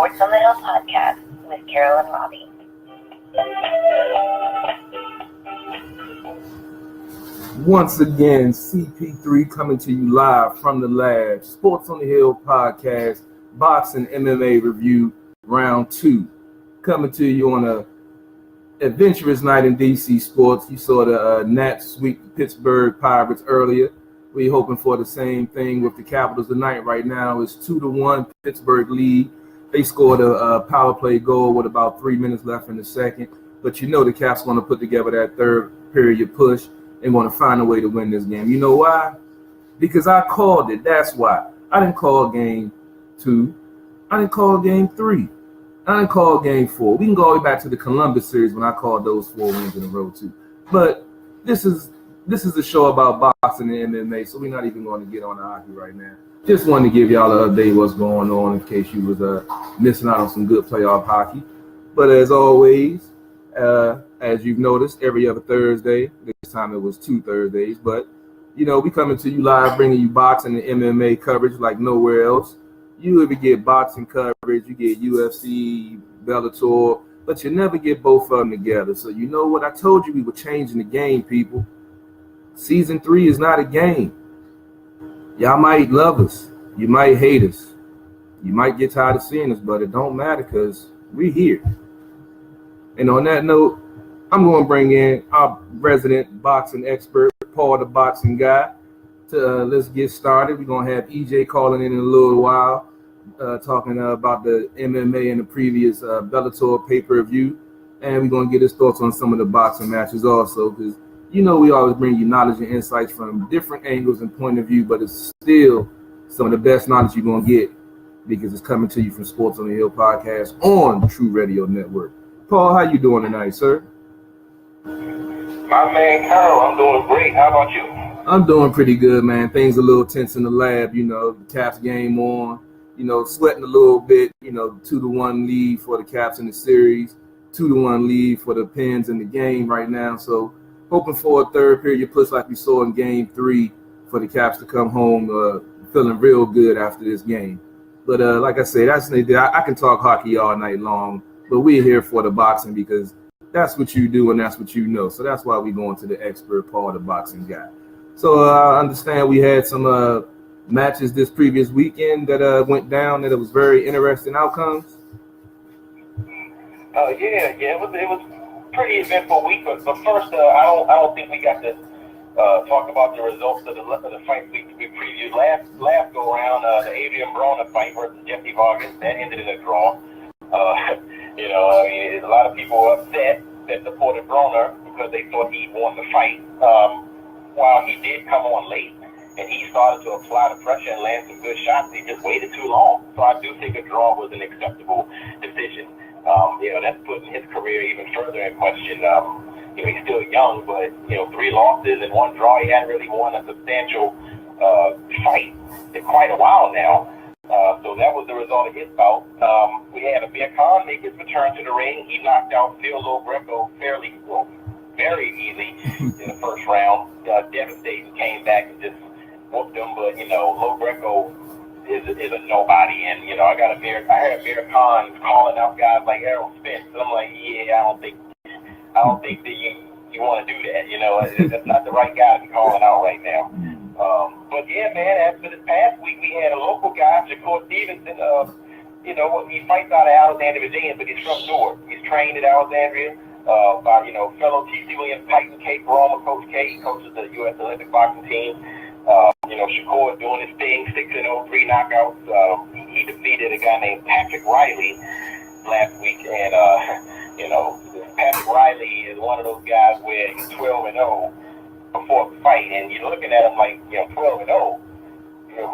Sports on the Hill podcast with Carol and Robbie. Once again, CP3 coming to you live from the lab. Sports on the Hill podcast, Boxing MMA Review, Round 2. Coming to you on a adventurous night in DC sports. You saw the Nats sweep the Pittsburgh Pirates earlier. We're hoping for the same thing with the Capitals tonight. Right now, it's 2-1 Pittsburgh lead. They scored a power play goal with about 3 minutes left in the second. But you know the Caps going to put together that third period push and going to find a way to win this game. You know why? Because I called it. That's why. I didn't call game 2. I didn't call game 3. I didn't call game 4. We can go all the way back to the Columbus series when I called those 4 wins in a row too. But this is a show about boxing and MMA, so we're not even going to get on the hockey right now. Just wanted to give y'all an update what's going on in case you was missing out on some good playoff hockey. But as always, as you've noticed, every other Thursday. This time it was 2 Thursdays. But, you know, we coming to you live, bringing you boxing and MMA coverage like nowhere else. You ever get boxing coverage, you get UFC, Bellator, but you never get both of them together. So you know what? I told you we were changing the game, people. Season 3 is not a game. Y'all might love us. You might hate us. You might get tired of seeing us, but it don't matter because we're here. And on that note, I'm going to bring in our resident boxing expert, Paul the Boxing Guy. Let's get started. We're going to have EJ calling in a little while, talking about the MMA and the previous Bellator pay-per-view. And we're going to get his thoughts on some of the boxing matches also, because you know we always bring you knowledge and insights from different angles and point of view, but it's still some of the best knowledge you're going to get because it's coming to you from Sports on the Hill podcast on True Radio Network. Paul, how you doing tonight, sir? My man, Carl, I'm doing great. How about you? I'm doing pretty good, man. Things a little tense in the lab, you know, the Caps game on, you know, sweating a little bit, you know, 2-1 lead for the Caps in the series, 2-1 lead for the Pens in the game right now. So hoping for a third period push like we saw in game 3 for the Caps to come home feeling real good after this game. But like I said, I can talk hockey all night long, but we're here for the boxing because that's what you do and that's what you know. So that's why we're going to the expert, Paul, the Boxing Guy. So I understand we had some matches this previous weekend that went down that it was very interesting outcomes. Yeah, it was pretty eventful week. But first, I don't think we got to talk about the results of the fight we previewed last go around. The Adrian Broner fight versus Jesse Vargas that ended in a draw. You know, I mean, a lot of people were upset that supported Broner because they thought he won the fight. While he did come on late and he started to apply the pressure and land some good shots, he just waited too long. So I do think a draw was an acceptable decision. You know, that's putting his career even further in question. You know, he's still young, but, you know, 3 losses and 1 draw. He hadn't really won a substantial fight in quite a while now. So that was the result of his bout. We had Amir Khan make his return to the ring. He knocked out Phil Greco very easy in the first round. Devastating, came back and just whooped him. But, you know, Lo Greco is a nobody. And, you know, I heard Amir Khan calling out guys like Errol Spence. And I'm like, yeah, I don't think that you want to do that. You know, that's not the right guy to be calling out right now. But, yeah, man, as for this past week, we had a local guy, Shakur Stevenson. You know, he fights out of Alexandria, Virginia, but he's from Newark. He's trained at Alexandria. By, you know, fellow T.C. Williams Titan, Kate Baroma, Coach K. He coaches the U.S. Olympic boxing team. You know, Shakur doing his thing, 6-0, 3 knockouts. He defeated a guy named Patrick Riley last week. And, you know, Patrick Riley is one of those guys where he's 12-0 before the fight. And you're looking at him like, you know, 12-0. You know,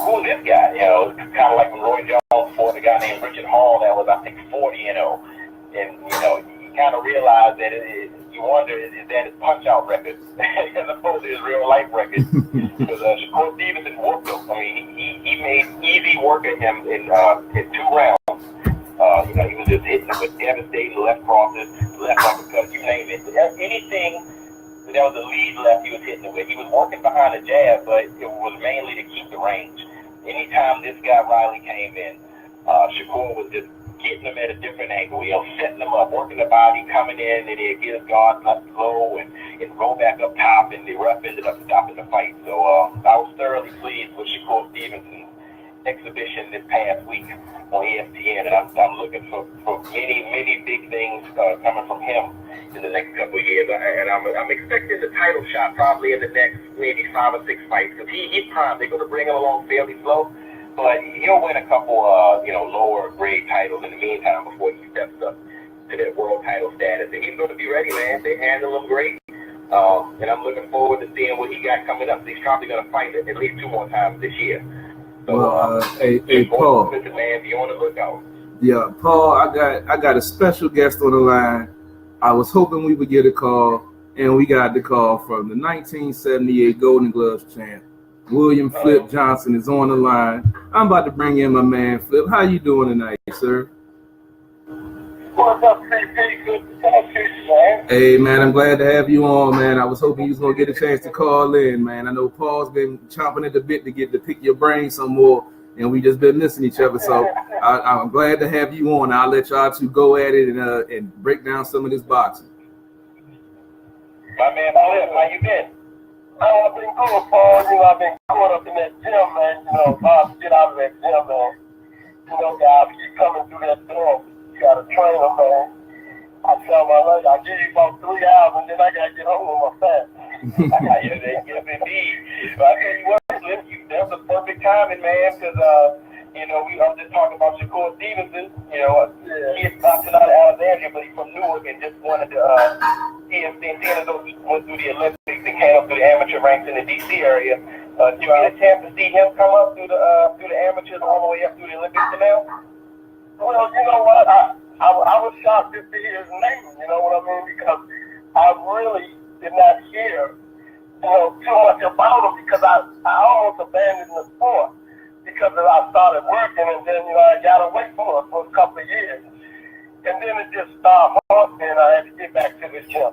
who's this guy? You know, it's kind of like when Roy Jones fought a guy named Richard Hall that was, I think, 40-0. And, you know, kind of realize that you wonder is that his punch-out record as opposed to his real-life record. Because Shakur Stevenson whooped him. I mean, he made easy work at him in 2 rounds. You know, he was just hitting him with devastating left crosses, left uppercuts, you name it. Anything that was a lead left he was hitting him with. He was working behind the jab, but it was mainly to keep the range. Anytime this guy Riley came in, Shakur was just getting them at a different angle, setting them up, working the body, coming in, and he'd get his guard left low and roll back up top, and the ref ended up stopping the fight. So I was thoroughly pleased with Shakur Stevenson's exhibition this past week on ESPN, and I'm looking for many big things coming from him in the next couple of years, and I'm expecting the title shot probably in the next maybe 5 or 6 fights, because he's primed. They're going to bring him along fairly slow, but he'll win a couple lower grade titles in the meantime before he steps up to that world title status, and he's going to be ready, man. They handle him great, and I'm looking forward to seeing what he got coming up. He's probably going to fight at least 2 more times this year. So, hey, Paul. Man, be on the lookout. Yeah, Paul, I got a special guest on the line. I was hoping we would get a call, and we got the call from the 1978 Golden Gloves champ. William Flip Johnson is on the line. I'm about to bring in my man, Flip. How you doing tonight, sir? What's up, CP? Good to talk to you, man. Hey, man, I'm glad to have you on, man. I was hoping you was going to get a chance to call in, man. I know Paul's been chomping at the bit to get to pick your brain some more, and we just been missing each other. So I'm glad to have you on. I'll let y'all two go at it and break down some of this boxing. My man, Flip, how you been? I've been good, Paul. I've been caught up in that gym, man. Hard to get out of that gym, man. Guys, keep coming through that door. You got to train them, man. I tell my lady, I give you about 3 hours, and then I got to get home with my fat. Yes, indeed. But I tell you what, Flip, that's the perfect timing, man, because, we are just talking about Shakur Stevenson. He's boxing out of Alexandria, but he's from Newark and just wanted to see him. Seeing as though he went through the Olympics and came up through the amateur ranks in the D.C. area. Did you get a chance to see him come up through the amateurs all the way up through the Olympics to now? Well, you know what? I was shocked to see his name, you know what I mean? Because I really did not hear, too much about him, because I almost abandoned the sport because I started working, and then, I got away from it for a couple of years. And then it just started haunting me, and I had to get back to the gym,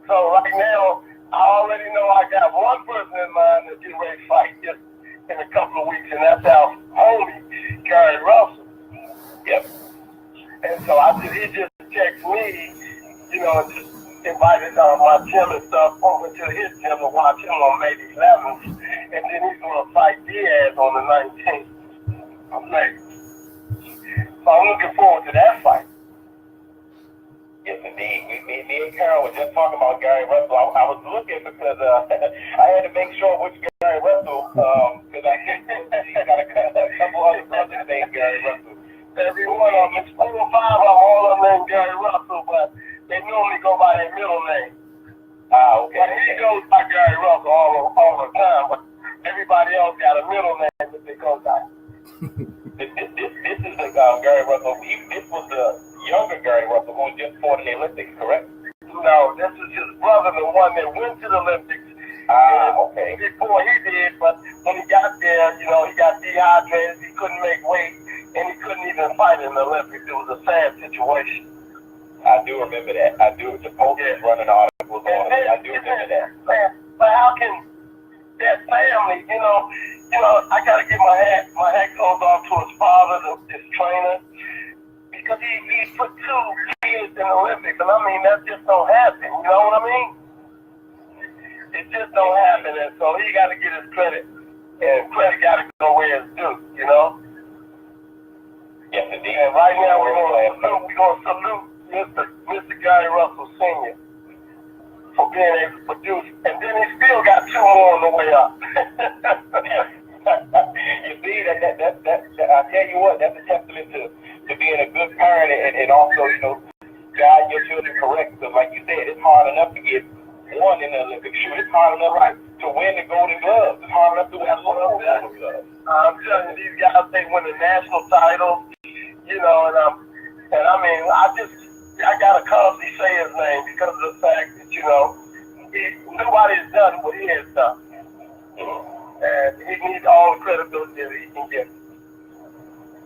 So right now, I already know I got one person in mind that's getting ready to fight just in a couple of weeks, and that's our homie, Gary Russell. Yep. And so he just texted me, and just invited my gym and stuff over to his gym to watch him on May the 11th. And then he's going to fight Diaz on the 19th of May. So I'm looking forward to that fight. Yes, indeed. Me and Carol were just talking about Gary Russell. I was looking because I had to make sure which Gary Russell, because he's got a couple other brothers named Gary Russell. Every one of them, it's 4 or 5 of them, all of them named Gary Russell, but they normally go by their middle name. Okay. But he goes by Gary Russell all the time, but everybody else got a middle name that they go by. This is the Gary Russell. This was the younger Gary Russell who just fought in the Olympics, correct? No, this is his brother, the one that went to the Olympics. Okay. Before he did, but when he got there, he got dehydrated, he couldn't make weight, and he couldn't even fight in the Olympics. It was a sad situation. I do remember that. I do. The Post is running articles on it. I do remember that. But how can that family, I got to get my hat goes off to his father, his trainer, because he put 2 kids in the Olympics, and I mean, that just don't happen, you know what I mean? It just don't happen, and so he got to get his credit, and credit got to go where it's due, Yes, indeed. And right now we're going to salute Mr. Gary Russell Sr. for being able to produce, and then he still got 2 more on the way up. You see, that I tell you what, that's a testament to being a good parent and also, guide your children correct. Because like you said, it's hard enough to get one in the Olympic shoot. It's hard enough to win the Golden Gloves. It's hard enough to win the Golden Gloves. I'm telling you, these guys, they win the national title, and I mean, I got to constantly say his name because of the fact that, nobody's done what he has done. And he needs all the credibility that he can get.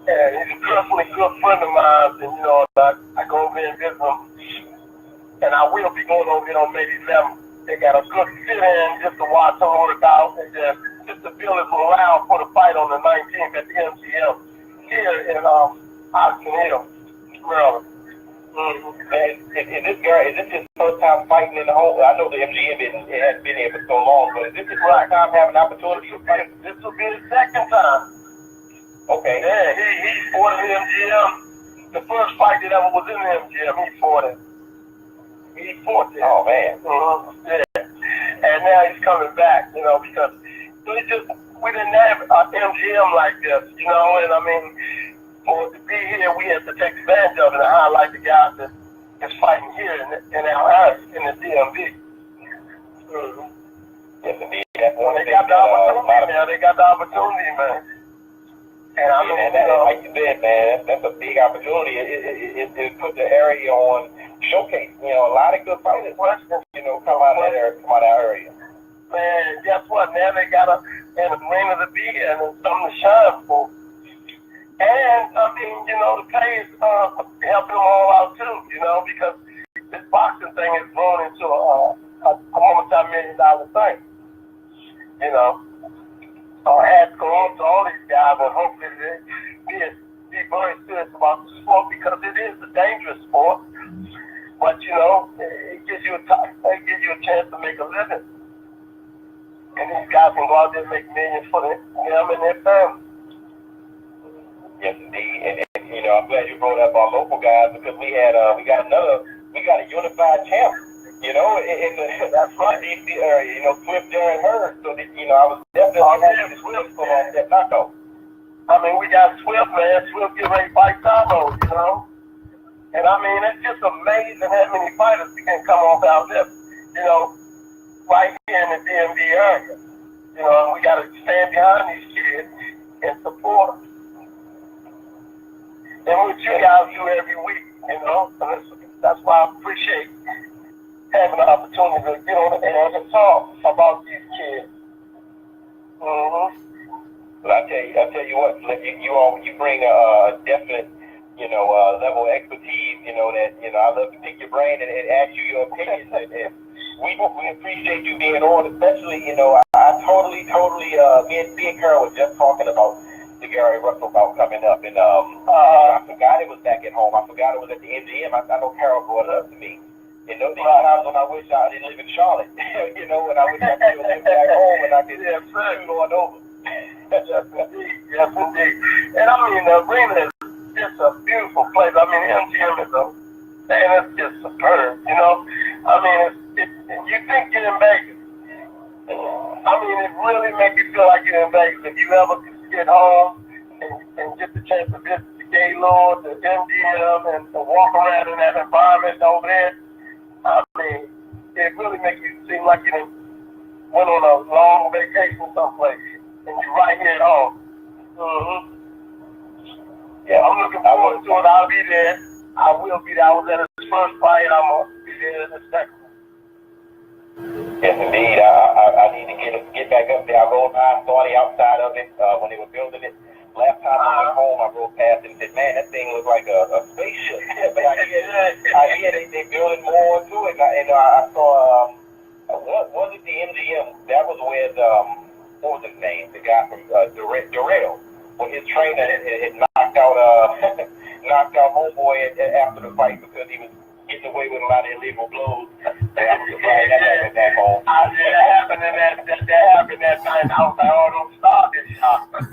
And he's a personally good friend of mine, and, I go over there and visit him. And I will be going over there on May 11th. They got a good sit-in just to watch him work out, and just to build his morale for the fight on the 19th at the MGM. here in Oxon Hill, Maryland. Is this guy? Is this his first time fighting in the whole? I know the MGM hasn't been here for so long, but is this his first time having an opportunity to fight? This will be his second time. Okay. Yeah, he fought in the MGM. The first fight that ever was in the MGM, he fought it. He fought it. Oh man. Yeah. And now he's coming back, because we didn't have an MGM like this, and I mean, for it to be here, we have to take advantage of it and highlight the guys that is fighting here in our area, in the DMV. Yes, indeed. That's one They got the opportunity, man. They got the opportunity, man. And I mean, like you said, man, that's a big opportunity. It put the area on showcase. A lot of good fighters, come out of that area. Man, guess what? Now they got an arena to be in and something to shine for. And I mean, the pay is helping them all out too, because this boxing thing has grown into a multi-million-dollar thing. Hats go on to all these guys, and hopefully they be very serious about the sport, because it is a dangerous sport. But it gives you a chance to make a living, and these guys can go out there and make millions for them and their family. Yes, indeed. And I'm glad you brought up our local guys, because we got a unified champ. In the That's right. DC area, Swift Darren Hurd. So that, I was definitely happy to Swift for that knockout. I mean, we got Swift, man. Swift get ready to fight Sabo, And I mean, it's just amazing how many fighters can come off out there, right here in the DMV area. And we got to stand behind these kids and support them. And what you guys do every week, and that's why I appreciate having the opportunity to get on the air and talk about these kids. Well, I tell you what, you bring a definite, level of expertise, that, I love to pick your brain and ask you your opinions, and we appreciate you being on, especially, I totally, me and Carol were just talking about the Gary Russell bout coming up, and I forgot it was back at home. I forgot it was at the MGM. I know Carol brought it up to me. These times when I wish I didn't live in Charlotte, and I wish I could live back home and I could shoot on over. Yes, indeed. And I mean, the arena is just a beautiful place. I mean, MGM is it's just superb, I mean, you think you're in Vegas. I mean, it really makes you feel like you're in Vegas. If you ever get home and get the chance to visit the Gaylord, the MGM, and to walk around in that environment over there, I mean, it really makes you seem like you went on a long vacation someplace, and you're right here at home. Yeah, I'm looking forward to it. I'll be there. I will be there. I was at his first fight. I'm going to be there in the second. Yes, indeed. I need to get back up there. I rode by, saw the outside of it when they were building it. Last time I went home, I rode past it and said, man, that thing looks like a spaceship. But I hear they building more to it. And I saw, was it the MGM? That was where what was his name? The guy from Durrell. When his trainer had knocked out homeboy after the fight because he was getting away with a lot of illegal blows. That happened back home. That happened that night. I was like, oh, don't stop this shot. But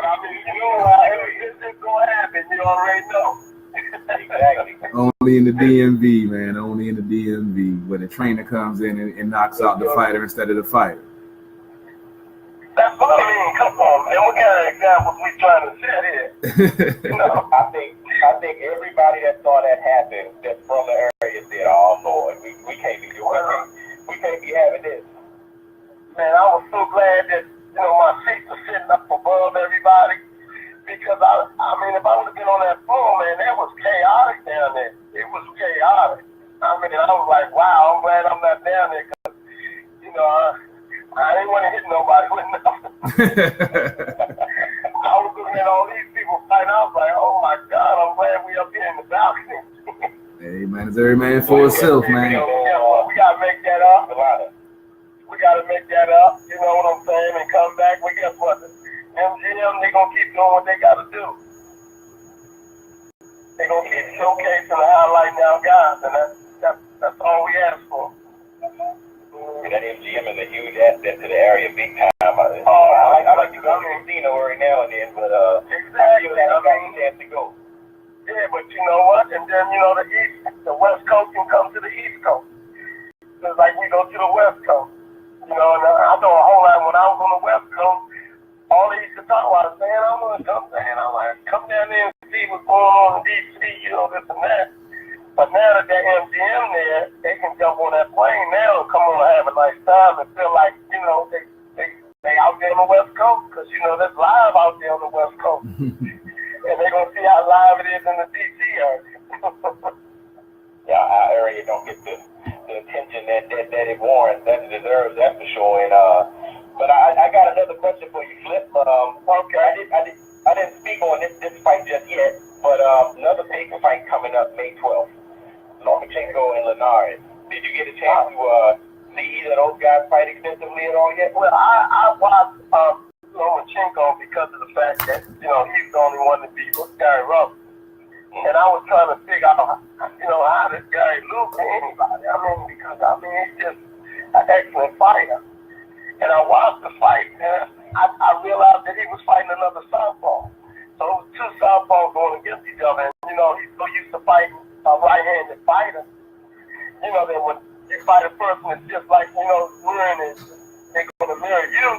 I mean, it's just going to happen. You already know. Exactly. Only in the DMV, man. Only in the DMV, where the trainer comes in and knocks out the fighter instead of the fighter. That's what I mean. Come on, man. What kind of examples we trying to set here? I think everybody that saw that happen that's from the area said, oh, Lord, we can't be doing this. We can't be having this. Man, I was so glad that, my seats were sitting up above everybody, because I mean, if I would have been on that floor, man, that was chaotic down there. It was chaotic. I mean, I was like, wow, I'm glad I'm not down there, because, I didn't want to hit nobody with nothing. I was looking at all these people fighting. I was like, oh my God, I'm glad we up here in the balcony. Hey, man, it's every man for himself, man. We got to make that up. We got to make that up, you know what I'm saying, and come back. Well, guess what? MGM, they gonna keep doing what they gotta do. They gonna keep showcasing and highlighting our guys, and that's all we ask for. That MGM is a huge asset to the area, big time. I like to go to the casino every now and then, but exactly. I got a chance to go. Yeah, but you know what? And then the West Coast can come to the East Coast. Just like we go to the West Coast. And I know a whole lot when I was on the West Coast. All they used to talk about is, man, I'm gonna come down. I'm like, come down there and see what's going on in DC, this and that. But now that they're MGM there, they can jump on that plane now and come on and have a nice time and feel like, they out there on the West Coast, because, that's live out there on the West Coast. And they're going to see how live it is in the DC area. Yeah, our area don't get the attention that it warrants, that it deserves, that's for sure. And but I got another question for you, Flip. Okay. I didn't speak on this fight just yet, but another paper fight coming up May 12th. Lomachenko and Linares. Did you get a chance to see either of those guys fight extensively at all yet? Well, I watched Lomachenko because of the fact that, he's the only one to beat Gary Russell. And I was trying to figure out, how does Gary lose to anybody? Because he's just an excellent fighter. And I watched the fight, and I realized that he was fighting another southpaw. So it was two southpaws going against each other. And, he's so used to fighting a right-handed fighter. That when you fight a person, it's just like, they're going to mirror you.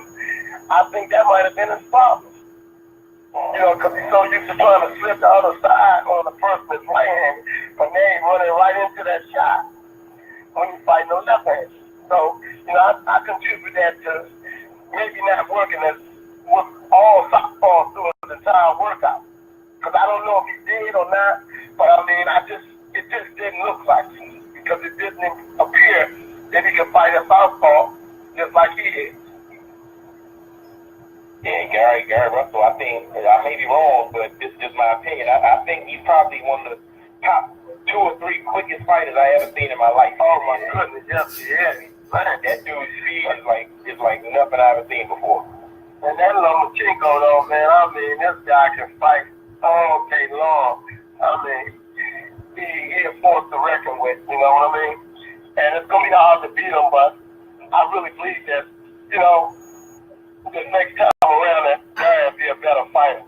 I think that might have been his problem. Because he's so used to trying to slip the other side on the person that's right-handed, but now he's running right into that shot when he's fighting those left-handed. So, I contribute that to maybe not working as with all southpaws through the entire workout. Because I don't know if he did or not, but it just didn't look like it, because it didn't appear that he could fight a southpaw just like he did. Yeah, Gary Russell, I think, I may be wrong, but this is just my opinion. I think he's probably one of the top 2 or 3 quickest fighters I ever seen in my life. Oh my goodness, yes, he is. That dude's speed is like nothing I've ever seen before. And that Lomachenko though, man, this guy can fight all day long. He a force to reckon with, you know what I mean? And it's gonna be hard to beat him, but I really believe that, this next time around that Gary will be a better fighter.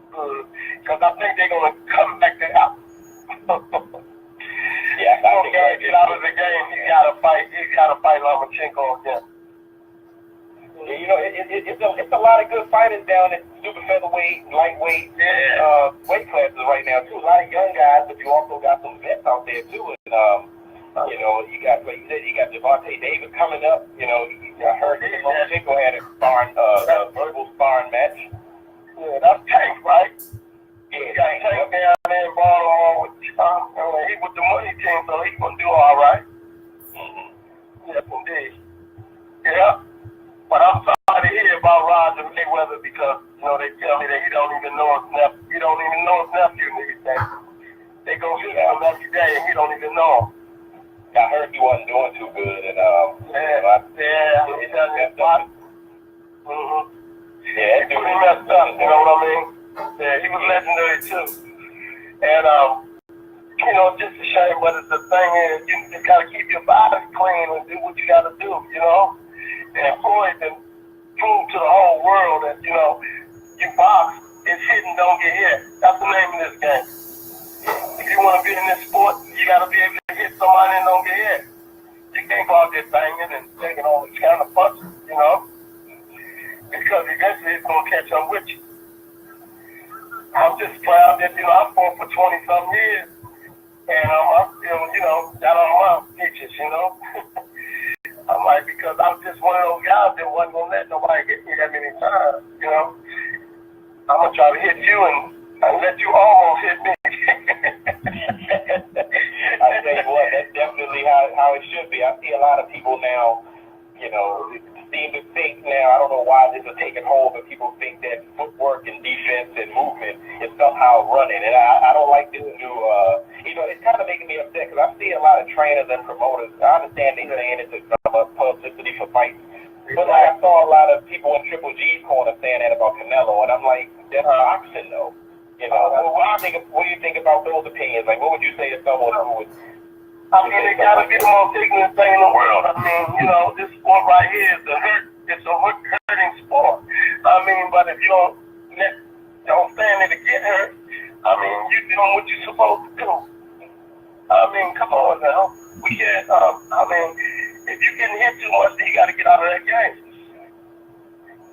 Because I think they're gonna come back to that. Yeah, I think Gary get out of the game, he's gotta fight Lomachenko again. Yeah, it's a lot of good fighters down at super featherweight, lightweight, weight classes right now too. A lot of young guys, but you also got some vets out there too. And you got, like you said, you got Devontae Davis coming up. I heard Lomachenko had a verbal sparring match. Yeah, that's Tank, right? Yeah, he got Tank down there in Baltimore with he with the money team, so he's gonna do all right. Mm-hmm. Yes, indeed. Yeah. But I'm sorry to hear about Roger Mayweather, because they tell me that he don't even know his nephew these days. They go visit him every day and he don't even know him. I heard he wasn't doing too good, and he doesn't get bought. Yeah, he pretty messed up, you know what I mean? Yeah, he was legendary too. And just a shame, but the thing is, you just gotta keep your body clean and do what you gotta do, And Floyd then proved to the whole world that, you box, it's hit and don't get hit. That's the name of this game. If you want to be in this sport, you got to be able to hit somebody and don't get hit. You can't go out there banging and taking all these kind of punches, because eventually it's going to catch up with you. I'm just proud that, I fought for 20-some years, and I'm still, got all my pitches, I'm like, because I'm just one of those guys that wasn't going to let nobody hit me that many times, I'm going to try to hit you and let you almost hit me. I tell you what, that's definitely how it should be. I see a lot of people now, seem to think now, I don't know why this is taking hold, but people think that footwork and defense and movement is somehow running. And I don't like this new, it's kind of making me upset, because I see a lot of trainers and promoters. I understand they're saying it's a publicity for fights, But like, I saw a lot of people in Triple G's corner saying that about Canelo, and I'm like, that's boxing, though. You know, what do you think about those opinions? Like, what would you say to someone who would? I mean, it gotta be the most ignorant thing in the world. I mean, you know, this sport right here is it's a hurting sport. I mean, but if you don't stand there to get hurt, I mean, you're doing what you're supposed to do. I mean, come on now. We can't, I mean, if you're getting hit too much, then you gotta get out of that game.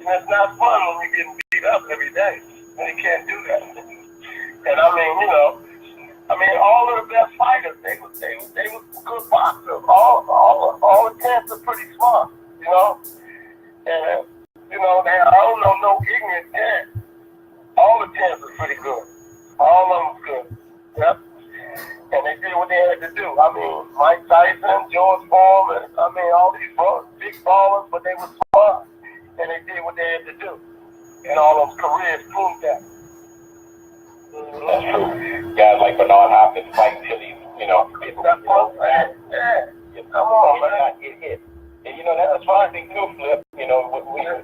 And it's not fun when you're getting beat up every day. And you can't do that. And I mean, you know, all of the best fighters, they were good boxers. All the cats are pretty smart, you know. And you know, I don't know no ignorant cat. All the cats are pretty good. All of them good. Yep. And they did what they had to do. I mean, Mike Tyson, George Foreman, I mean, all these big ballers, but they were smart. And they did what they had to do. And all those careers proved that. That's true. Guys like Bernard Hopkins fighting till he's, you know, Getting that close, man. Yeah. Come on, man. Not get hit. And you know, that's one thing too, Flip. You know,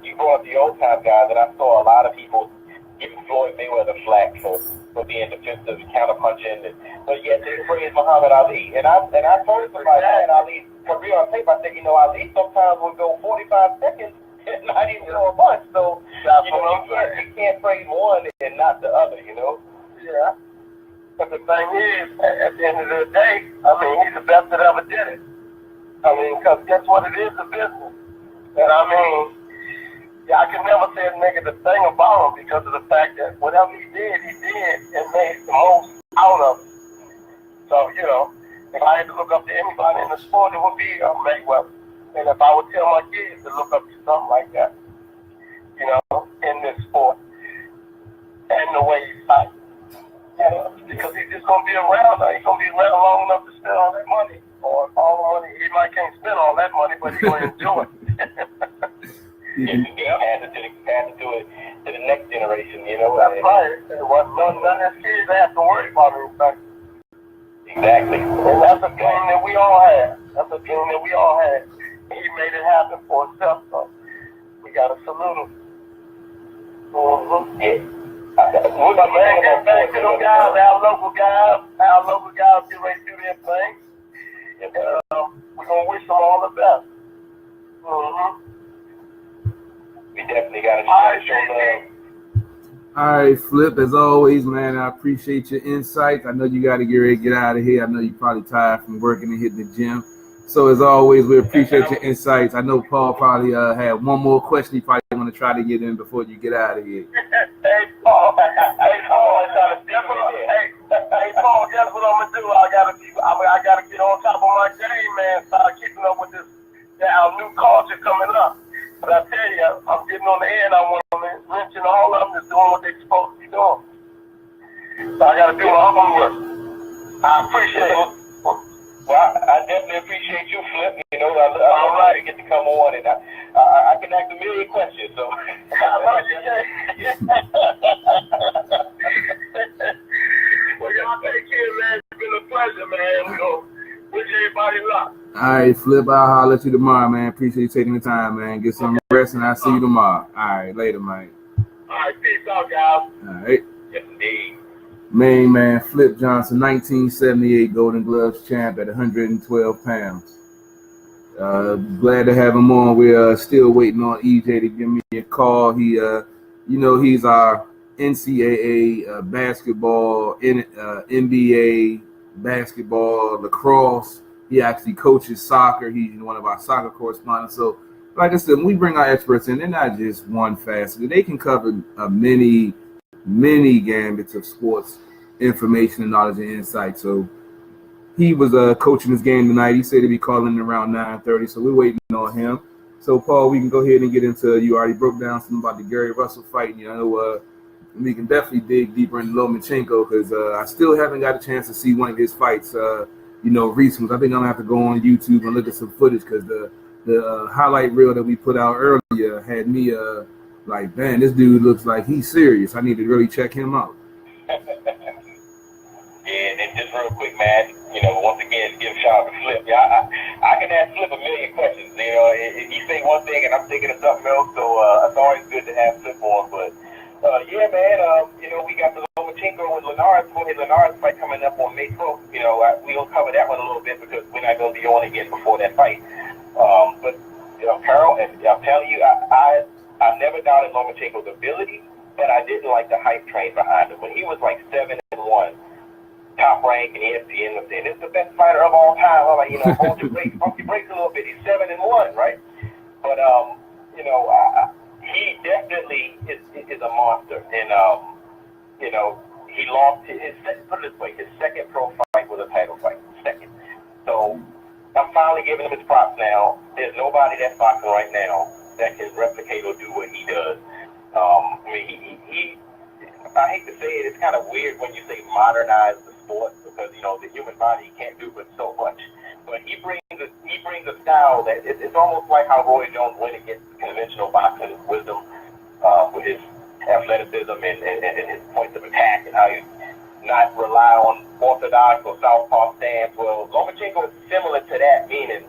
you brought up the old time guys, and I saw a lot of people giving Floyd Mayweather flack for being defensive, counter punching, but yet they praise Muhammad Ali. And I heard somebody saying Ali's career on tape. I said, you know, Ali sometimes would go 45 seconds and not even throw a punch. So you know, you can't praise one and not the other. You know. Yeah. But the thing is, at the end of the day, I mean, he's the best that ever did it. I mean, because guess what? It is a business. And I mean, yeah, I can never say a negative thing about him because of the fact that whatever he did and made the most out of it. So, you know, if I had to look up to anybody in the sport, it would be Mayweather. And if I would tell my kids to look up to something like that, you know, in this sport, and the way he fights. You know, because he's just going to be around. He's going to be around long enough to spend all that money. Or all the money. He might can't spend all that money, but he's going to enjoy it. Pass it to the next generation, you know. That's right. None of his kids have to worry about anything. Exactly. And that's a dream that we all had. He made it happen for himself, so we got to salute him. Mm-hmm. Yeah. But man, get back to them guys, our local guys get ready to do their thing. And we're going to wish them all the best. Mm-hmm. We definitely got to show love. All right, Flip, as always, man, I appreciate your insights. I know you got to get ready to get out of here. I know you're probably tired from working and hitting the gym. So, as always, we appreciate your insights. I know Paul probably had one more question he probably want to try to get in before you get out of here. Hey, Paul, guess what I'm going to do? I gotta get on top of my game, man. Start keeping up with this, our new culture coming up. But I tell you, I'm getting on the air and I want to mention all of them that's doing what they're supposed to be doing. So I got to do my homework. I appreciate it. Well, I definitely appreciate you, Flip. You know, I love to get to come on, and I can ask a million questions. So I love you, Jay. Well, y'all take care, man. It's been a pleasure, man. We gonna wish everybody luck. All right, Flip, I'll holler at you tomorrow, man. Appreciate you taking the time, man. Get some rest, and I'll see you tomorrow. All right, later, man. All right, peace out, guys. All right. yes, indeed. Main man, Flip Johnson, 1978 Golden Gloves champ at 112 pounds. Glad to have him on. We're still waiting on EJ to give me a call. He, he's our NCAA basketball, NBA basketball, lacrosse. He actually coaches soccer. He's one of our soccer correspondents. So, like I said, when we bring our experts in, they're not just one facet. They can cover many gambits of sports information and knowledge and insight. So he was coaching this game tonight. He said he'd be calling around 9:30. So we're waiting on him. So Paul, we can go ahead and get into. You already broke down something about the Gary Russell fight. You know, we can definitely dig deeper into Lomachenko because I still haven't got a chance to see one of his fights. Recent. I think I'm gonna have to go on YouTube and look at some footage because the highlight reel that we put out earlier had me like, man, this dude looks like he's serious. I need to really check him out. And just real quick, man, once again, give a shout out to Flip. Yeah, I can ask Flip a million questions. You know, he say one thing and I'm thinking of something else. So it's always good to have Flip on. But yeah, man, you know, we got the Lomachenko and Linares fight coming up on May 12th. You know, we'll cover that one a little bit because we're not going to be on again before that fight. But you know, Carol, and I'm telling you, I never doubted Lomachenko's ability, but I didn't like the hype train behind him. When he was like 7-1, top rank, and ESPN was saying, this is the best fighter of all time. I'm like, you know, hold your brakes a little bit. He's 7-1, right? But, you know, he definitely is a monster. And, you know, he lost put it this way, his second pro fight was a title fight. Second. So I'm finally giving him his props now. There's nobody that's boxing right now that can replicate or do what he does. I mean, he I hate to say it, it's kind of weird when you say modernize the sport because, you know, the human body can't do but so much. But he brings a style that it's almost like how Roy Jones went against conventional boxing wisdom with his athleticism and his points of attack and how you not rely on orthodox or southpaw stance. Well, Lomachenko is similar to that, meaning,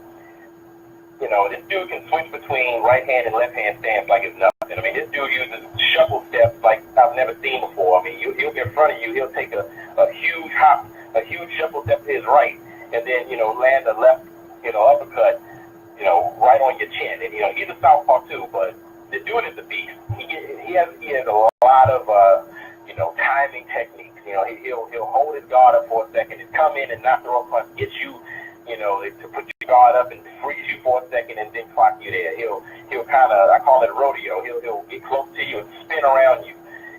you know, this dude can switch between right hand and left hand stance like it's nothing. I mean, this dude uses shuffle steps like I've never seen before. I mean, he'll be in front of you, he'll take a huge hop, a huge shuffle step to his right, and then, you know, land a left, you know, uppercut, you know, right on your chin. And, you know, he's a southpaw too, but the dude is a beast. He has a lot of, you know, timing techniques. You know, he'll hold his guard up for a second and come in and not throw a punch, get you, you know, to put your guard up and freeze you for a second and then clock you there. He'll kind of, I call it a rodeo. He'll get close to you and spin around you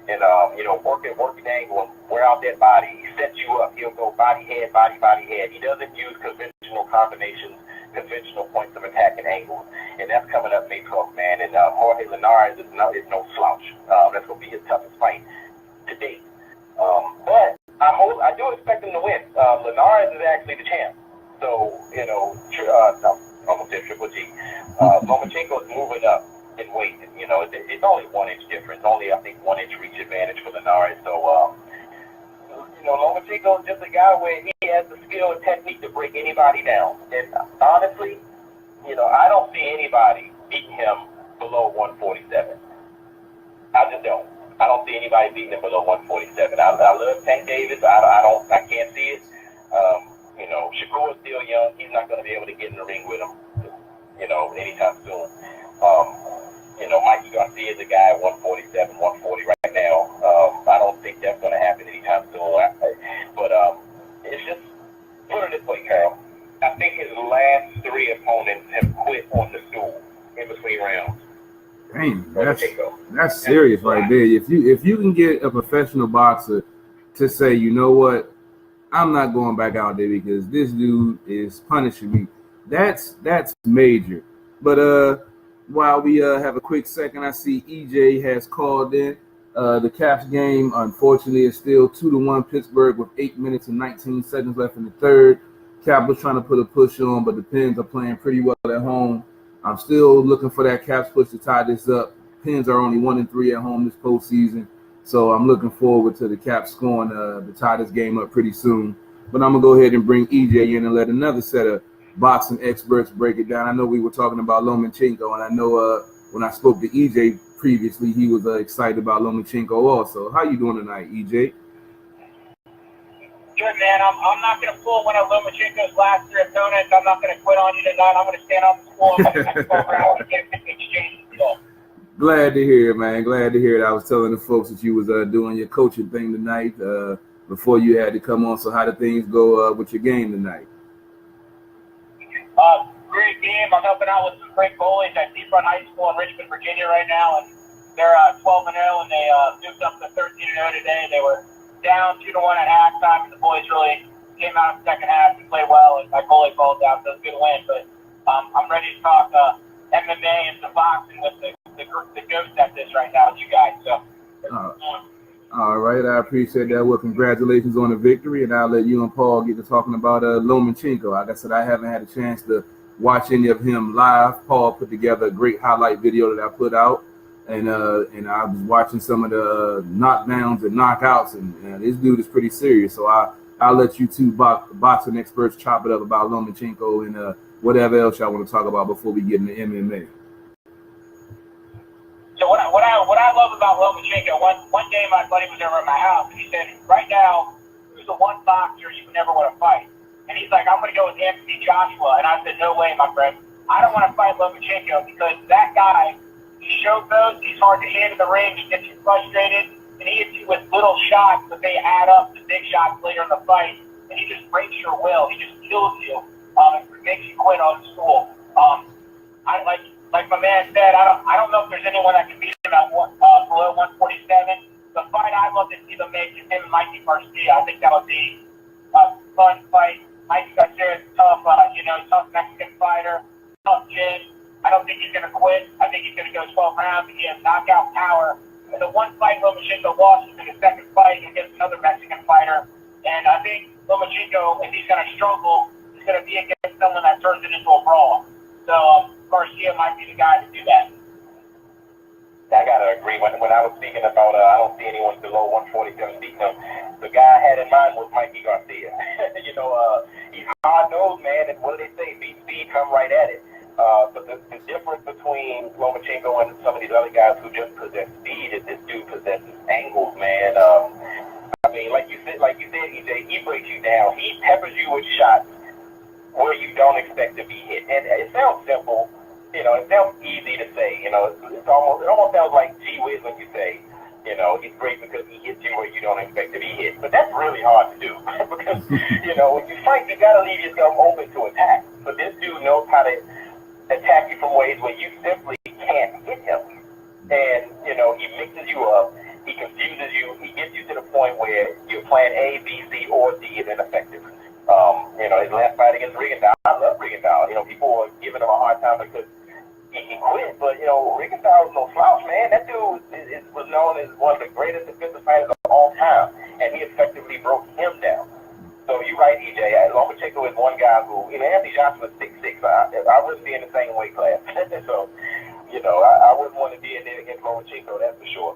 and, you know, work an angle and wear out that body. He sets you up. He'll go body, head. He doesn't use conventional combinations, conventional points of attack and angles. And that's coming up May 12th, man. And Jorge Linares is no slouch. That's going to be his toughest fight to date. But I do expect him to win. Linares is actually the champ. So, you know, I almost said Triple G. Lomachenko is moving up in weight. And, you know, it's only 1 inch difference. Only, I think, 1 inch reach advantage for Linares. So, you know, Lomachenko is just a guy where he has the skill and technique to break anybody down. And honestly, you know, I don't see anybody beating him below 147. I just don't. I don't see anybody beating him below 147. I love Tank Davis. I can't see it. You know, Shakur is still young. He's not going to be able to get in the ring with him, you know, anytime soon. You know, Mikey Garcia is a guy at 147, 140 right now. I don't think that's going to happen anytime soon. But it's just, put it this way, Carol. I think his last 3 opponents have quit on the stool in between rounds. Dang, that's serious right there. If you can get a professional boxer to say, you know what, I'm not going back out there because this dude is punishing me, that's major. But while we have a quick second, I see EJ has called in. The Caps game, unfortunately, is still 2-1 Pittsburgh with 8 minutes and 19 seconds left in the third. Capitals trying to put a push on, but the Pens are playing pretty well at home. I'm still looking for that Caps push to tie this up. Pens are only 1-3 at home this postseason, so I'm looking forward to the Caps scoring to tie this game up pretty soon. But I'm going to go ahead and bring EJ in and let another set of boxing experts break it down. I know we were talking about Lomachenko, and I know when I spoke to EJ previously, he was excited about Lomachenko also. How you doing tonight, EJ? Good, man. I'm not going to pull one of Lomachenko's last 3 opponents. I'm not going to quit on you tonight. I'm going to stand on the floor and go around and get exchange. Glad to hear it, man. Glad to hear it. I was telling the folks that you was doing your coaching thing tonight before you had to come on. So how did things go with your game tonight? Great game. I'm helping out with some great goalies at Seafront High School in Richmond, Virginia right now, and they're 12-0, and they moved up to 13-0 today. They were down 2-1 at halftime, and the boys really came out in the second half and played well, and my goalie balled out, so it was a good win. But I'm ready to talk MMA and some boxing with the ghost at this right now with you guys. So. All right, I appreciate that. Well, congratulations on the victory, and I'll let you and Paul get to talking about Lomachenko. Like I said, I haven't had a chance to watch any of him live. Paul put together a great highlight video that I put out, and I was watching some of the knockdowns and knockouts, and this dude is pretty serious. So I'll let you two boxing experts chop it up about Lomachenko whatever else y'all want to talk about before we get into MMA. So what I love about Lomachenko, one day my buddy was over at my house, and he said, right now, who's the one boxer you would never want to fight? And he's like, I'm going to go with Anthony Joshua. And I said, no way, my friend. I don't want to fight Lomachenko because that guy, he showboats, he's hard to hit in the ring, he gets you frustrated, and he hits you with little shots, but they add up to big shots later in the fight, and he just breaks your will. He just kills you, and makes you quit on school. I like my man said, I don't know if there's anyone that can beat him at below 147. The fight I'd love to see them make is him and Mikey Garcia. I think that would be a fun fight. Mikey Garcia is tough, tough Mexican fighter, tough chin. I don't think he's going to quit. I think he's going to go 12 rounds. He has knockout power. And the one fight Lomachenko lost was in his second fight against another Mexican fighter. And I think Lomachenko, if he's going to struggle, is going to be against someone that turns it into a brawl. So Garcia might be the guy to do that. I gotta agree. When I was speaking about I don't see anyone below 147 beating him, the guy I had in mind was Mikey Garcia. He's hard-nosed, man, and what do they say? Beat speed, come right at it. But the difference between Lomachenko and some of these other guys who just possess speed is this dude possesses angles, man. I mean, like you said, EJ, he breaks you down. He peppers you with shots where you don't expect to be hit. And it sounds simple. It sounds easy to say. It almost sounds like gee whiz when you say, he's great because he hits you where you don't expect to be hit. But that's really hard to do because, when you fight, you got to leave yourself open to attack. But this dude knows how to attack you from ways where you simply can't hit him. And, he mixes you up. He confuses you. He gets you to the point where your plan A, B, C, or D is ineffective. His last fight against Rigondeaux, I love Rigondeaux. People were giving him a hard time because he quit, but Rigondeaux was no slouch, man. That dude was known as one of the greatest defensive fighters of all time, and he effectively broke him down. So you're right, EJ. Lomachenko is one guy who, Anthony Joshua is 6'6". I wouldn't be in the same weight class. So, I wouldn't want to be in there against Lomachenko, that's for sure.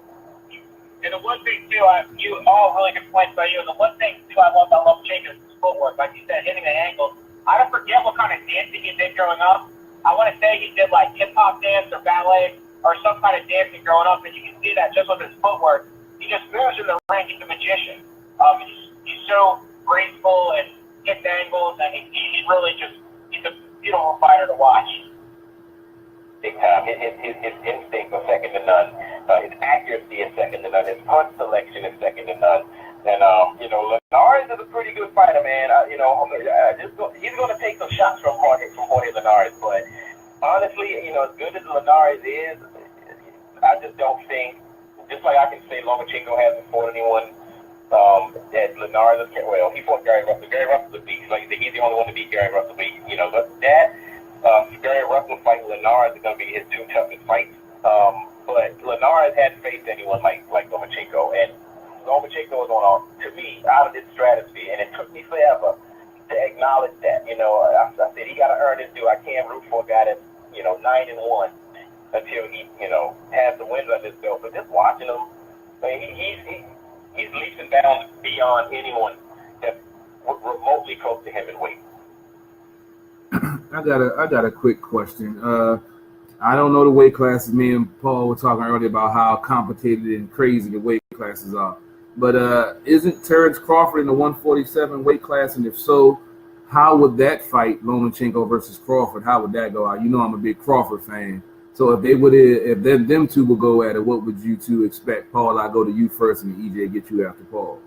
And the one thing, too, you all really good points by you, and the one thing, too, I love about Lomachenko is his footwork. Like you said, hitting the ankles. I don't forget what kind of dancing he did growing up. I want to say he did, like, hip-hop dance or ballet or some kind of dancing growing up, and you can see that just with his footwork. He just moves in the ring. He's a magician. He's so graceful and hits angles, and he's really just he's a beautiful fighter to watch. Big time. His instincts are second to none. His accuracy is second to none. His punch selection is second to none. And Linares is a pretty good fighter, man. He's going to take some shots from Jorge Linares, but honestly, as good as Linares is, I just don't think. Just like I can say Lomachenko hasn't fought anyone that Linares is. Well, he fought Gary Russell. Gary Russell's a beast. Like I said, he's the only one to beat Gary Russell. But that. Gary Russell fighting Linares is going to be his two toughest fights. But Linares hadn't faced anyone like Lomachenko, and Lomachenko was to me, out of this stratosphere, and it took me forever to acknowledge that. I said he got to earn his due. I can't root for a guy that's 9-1 until he has the wins under his belt. But just watching him, he's leaps and bounds beyond anyone that's remotely close to him in weight. I got a quick question. I don't know the weight classes. Me and Paul were talking earlier about how complicated and crazy the weight classes are. But isn't Terrence Crawford in the 147 weight class? And if so, how would that fight, Lomachenko versus Crawford, how would that go out? I'm a big Crawford fan. So if them two would go at it, what would you two expect? Paul, I go to you first, and EJ get you after Paul.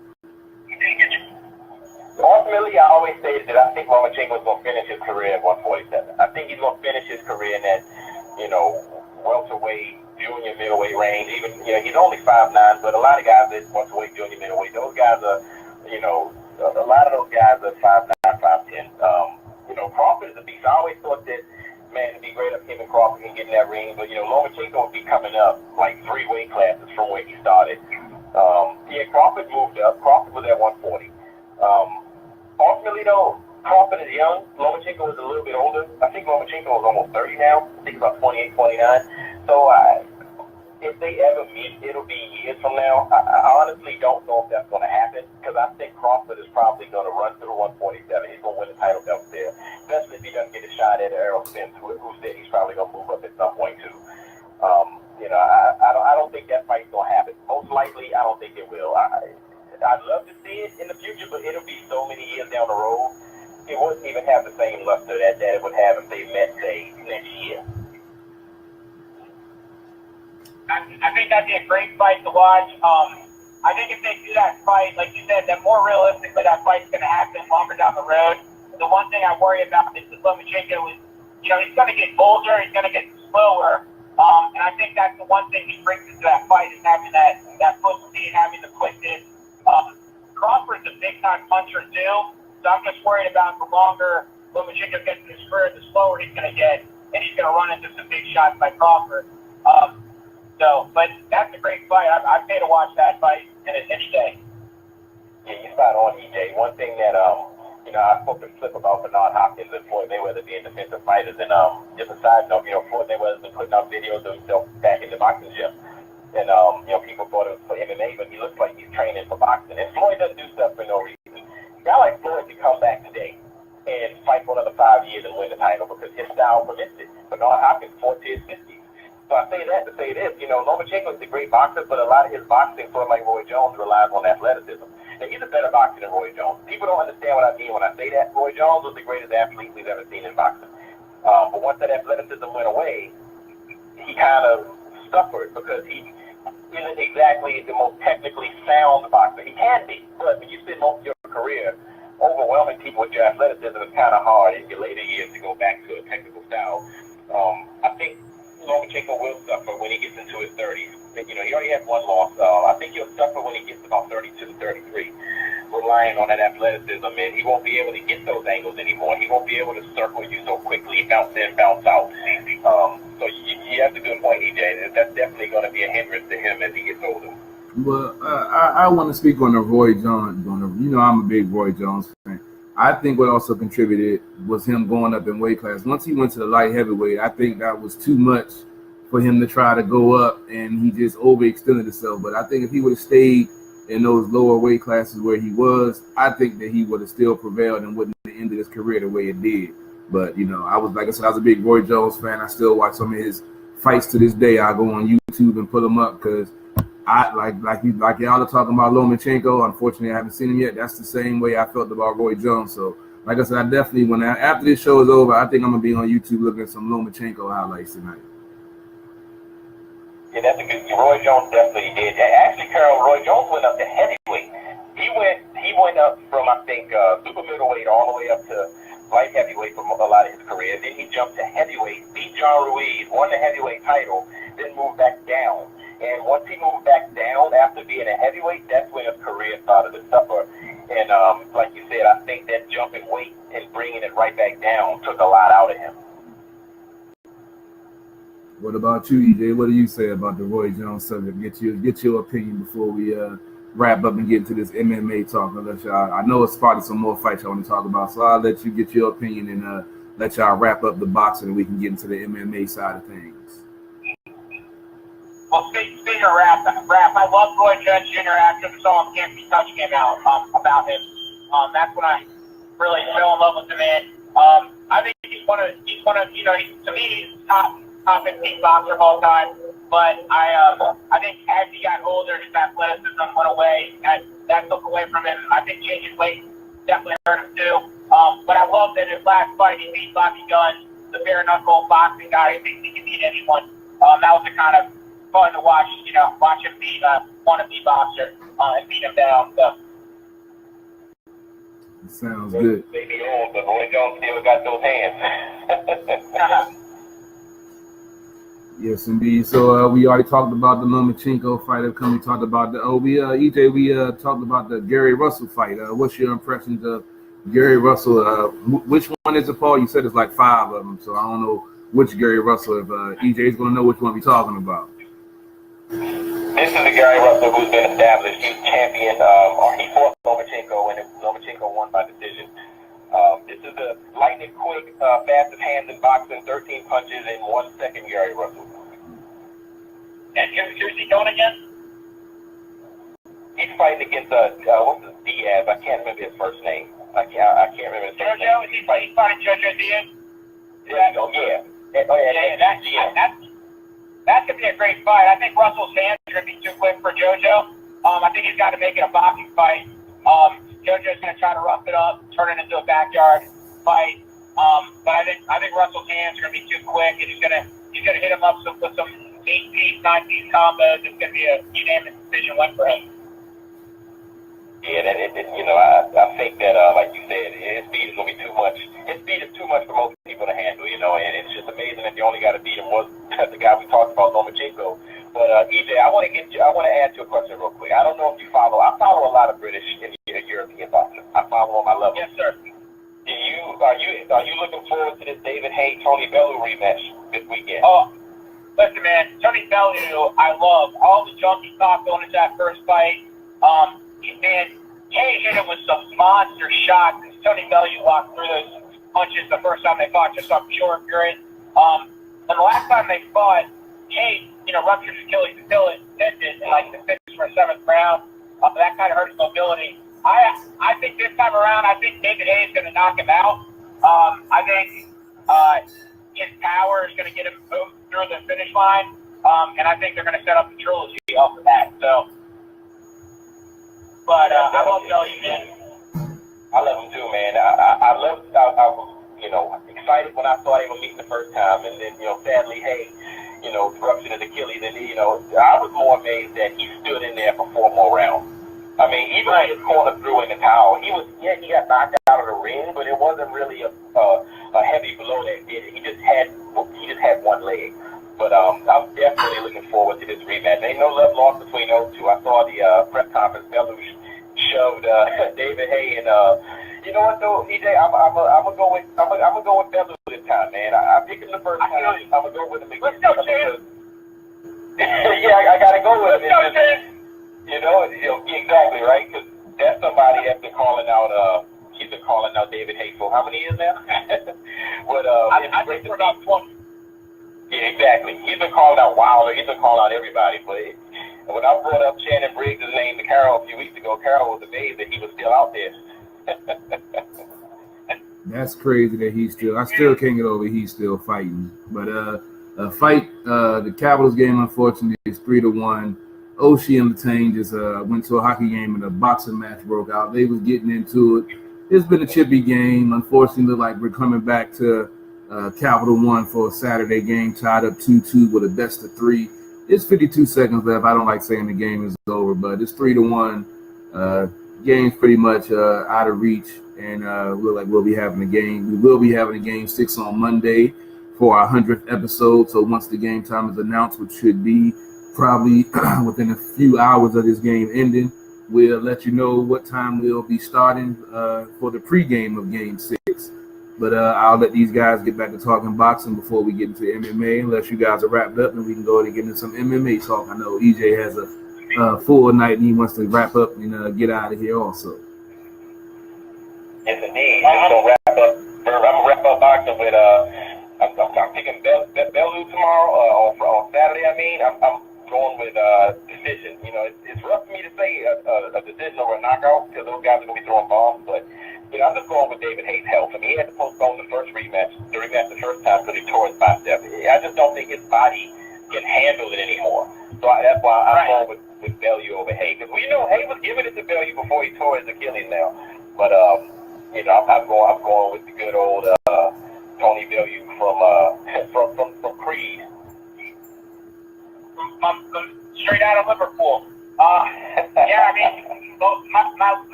Ultimately, I always say that I think Lomachenko is going to finish his career at 147. I think he's going to finish his career in that, welterweight, junior middleweight range. Even, he's only 5'9", but a lot of guys at welterweight, junior middleweight, those guys are, a lot of those guys are 5'9", 5'10". Crawford is a beast. I always thought that, man, it'd be great if him and Crawford can get in that ring, but, Lomachenko would be coming up like 3 weight classes from where he started. Crawford moved up. Crawford was at 140. Ultimately, though, Crawford is young. Lomachenko is a little bit older. I think Lomachenko is almost 30 now. I think about 28, 29. So, if they ever meet, it'll be years from now. I honestly don't know if that's going to happen because I think Crawford is probably going to run through 147. He's going to win the title up there, especially if he doesn't get a shot at Errol Spence, who said he's probably going to move up at some point too. I don't think that fight's going to happen. Most likely, I don't think it will. I'd love to see it in the future, but it'll be so many years down the road. It wouldn't even have the same luster that it would have if they met, say, next year. I think that'd be a great fight to watch. I think if they do that fight, like you said, that more realistically that fight's going to happen longer down the road. The one thing I worry about is that Lomachenko is, he's going to get older, he's going to get slower, and I think that's the one thing he brings into that fight is having that foot speed, having the quickness. Crawford's a big-time puncher too, so I'm just worried about the longer Lomachenko gets in his career, the slower he's going to get, and he's going to run into some big shots by Crawford. But that's a great fight. I'd pay to watch that fight any day. Yeah, you spot on, EJ. One thing that I spoke to Flip about Bernard Hopkins and Floyd Mayweather being defensive fighters, and just a side note, Floyd Mayweather's been putting out videos of himself back in the boxing gym, and people thought it was for MMA, but he looks like he's training for boxing. And Floyd doesn't do stuff for no reason. A guy like Floyd could come back today and fight for another 5 years and win the title because his style permits it. Bernard Hopkins fought to his 50s. So I say that to say this, Lomachenko is a great boxer, but a lot of his boxing, sort of like Roy Jones, relies on athleticism. And he's a better boxer than Roy Jones. People don't understand what I mean when I say that. Roy Jones was the greatest athlete we've ever seen in boxing. But once that athleticism went away, he kind of suffered because he isn't exactly the most technically sound boxer. He can be, but when you spend most of your career overwhelming people with your athleticism, it's kind of hard in your later years to go back to a technical style. I think Lomachenko will suffer when he gets into his 30s. He already has one loss. I think he'll suffer when he gets about 32, 33, relying on that athleticism, and he won't be able to get those angles anymore. He won't be able to circle you so quickly, bounce in, bounce out. So you have a good point, EJ. That's definitely going to be a hindrance to him as he gets older. Well, I want to speak on the Roy Jones. I'm a big Roy Jones fan. I think what also contributed was him going up in weight class. Once he went to the light heavyweight, I think that was too much for him to try to go up, and he just overextended himself. But I think if he would have stayed in those lower weight classes where he was, I think that he would have still prevailed and wouldn't have ended his career the way it did. But, I was a big Roy Jones fan. I still watch some of his fights to this day. I go on YouTube and put them up because I like y'all are talking about Lomachenko. Unfortunately, I haven't seen him yet. That's the same way I felt about Roy Jones. So, like I said, I definitely, after this show is over, I think I'm going to be on YouTube looking at some Lomachenko highlights tonight. Yeah, that's a good. Roy Jones definitely did that. Actually, Carol, Roy Jones went up to heavyweight. He went up from, I think, super middleweight all the way up to light heavyweight for a lot of his career. Then he jumped to heavyweight, beat John Ruiz, won the heavyweight title, then moved back down. And once he moved back down after being a heavyweight, that's when his career started to suffer. And like you said, I think that jumping weight and bringing it right back down took a lot out of him. What about you, EJ? What do you say about the Roy Jones subject? Get your opinion before we wrap up and get into this MMA talk. I know it's probably some more fights I want to talk about, so I'll let you get your opinion and let y'all wrap up the boxing and we can get into the MMA side of things. Well, speaking of rap, I love Roy Jones Jr. after the song "Can't Be Touched" came out about him. That's when I really fell in love with the man. I think he's one of to me he's top 15 boxer of all time. But I think as he got older, his athleticism went away. That took away from him. I think changing weight definitely hurt him too. But I love that his last fight he beat Bobby Gunn, the bare knuckle boxing guy who thinks he can beat anyone. That was the kind of fun to watch, watch him beat a wannabe boxer and beat him down. So. Sounds good. Maybe old, but Roy Jones still got those hands. Yes, indeed. So we already talked about the Lomachenko fight. We talked about EJ. We talked about the Gary Russell fight. What's your impressions of Gary Russell? Which one is it, Paul? You said it's like 5 of them, so I don't know which Gary Russell. If EJ is going to know which one we're talking about. This is the Gary Russell who's been established. He's champion, or he fought Lomachenko, and Lomachenko won by decision. This is the lightning quick, fastest hands in boxing, 13 punches in 1 second, Gary Russell. And who's he going against? He's fighting against what's his Diaz? I can't remember his first name. I can't remember his first name. Is he fighting Jojo Diaz? Yeah. That's gonna be a great fight. I think Russell's hands are gonna be too quick for JoJo. I think he's got to make it a boxing fight. JoJo's gonna try to rough it up, turn it into a backyard fight. But I think Russell's hands are gonna be too quick, and he's gonna hit him up with some 8-piece, 9-piece combos. It's gonna be a unanimous decision win for him. Yeah, I think that, like you said, his speed is going to be too much. His speed is too much for most people to handle, and it's just amazing that the only guy to beat him was the guy we talked about, Lomachenko. But, EJ, I want to ask you a question real quick. I don't know if you follow. I follow a lot of British and European boxing. I follow them. I love them. Yes, sir. Are you looking forward to this David Haye Tony Bellew rematch this weekend? Oh, listen, man, Tony Bellew, I love all the junkie talk going into that first fight. Man, Haye hit him with some monster shots. Tony Bellew walked through those punches the first time they fought, just on pure grit. And the last time they fought, Haye, ruptured his Achilles tendon in like the 6th or 7th round. That kind of hurt his mobility. I think this time around, I think David Haye is going to knock him out. I think his power is going to get him moved through the finish line, and I think they're going to set up the trilogy off of that. So. But I love Bellew, man. I love him too, man. I was excited when I saw they were meeting the first time, and then, sadly, Haye, ruptured his Achilles, and, I was more amazed that he stood in there for 4 more rounds. I mean, even when his corner threw in the towel, he got knocked out of the ring, but it wasn't really a heavy blow that did it. He just had one leg. But I'm definitely looking forward to this rematch. Ain't no love lost between those two. I saw the press conference. Bellew shoved David Haye, and you know what though, EJ, I'm gonna go with Bellew this time, man. I picked him the first time. I'm gonna go with him again. Let's go, Chance. Yeah, I gotta go with him. Let's go, Chance. Exactly right, because that's somebody that's been calling out. He's been calling out David Haye for how many years now? But I think for about 20. Yeah, exactly. He's been calling out Wilder. He's been calling out everybody. But when I brought up Shannon Briggs' name to Carol a few weeks ago, Carol was amazed that he was still out there. That's crazy that I still can't get over he's still fighting. But the Capitals game, unfortunately, is 3-1. Oshie Entertained just went to a hockey game and a boxing match broke out. They was getting into it. It's been a chippy game. Unfortunately, look like we're coming back to Capital One for a Saturday game, tied up 2-2 with a best of 3. It's 52 seconds left. I don't like saying the game is over, but it's 3-1. Game's pretty much out of reach, and we'll be having a game. We will be having a game 6 on Monday for our 100th episode. So once the game time is announced, which should be probably within a few hours of this game ending, we'll let you know what time we'll be starting for the pregame of Game 6. But I'll let these guys get back to talking boxing before we get into MMA, unless you guys are wrapped up and we can go ahead and get into some MMA talk. I know EJ has a full night and he wants to wrap up and get out of here also. Yes, indeed. I'm going to wrap up boxing with I'm picking Bellew tomorrow, on Saturday, I'm going with decision. It's rough for me to say a decision over a knockout because those guys are going to be throwing bombs, but I'm just going with David Haye's health. He had to postpone the rematch the first time because he tore his bicep. I just don't think his body can handle it anymore. So that's why I'm going with Bellew over Haye. Because we know Haye was giving it to Bellew before he tore his Achilles now. But, I'm going with the good old Tony Bellew from Creed. From straight out of Liverpool. My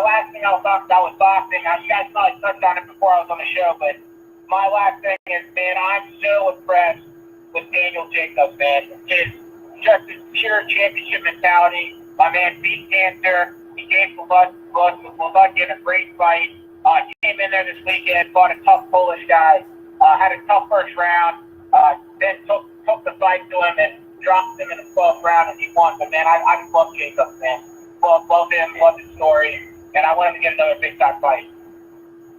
last thing I was talking about was boxing. Now, you guys probably touched on it before I was on the show, but my last thing is, man, I'm so impressed with Daniel Jacobs, man. Just his pure championship mentality. My man beat cancer. He gave Golovkin a great fight. He came in there this weekend, fought a tough Polish guy, had a tough first round, then took the fight to him and dropped him in the 12th round and he won. But, man, I just love Jacobs, man. Love him, love his story, and I want him to get another big-time fight.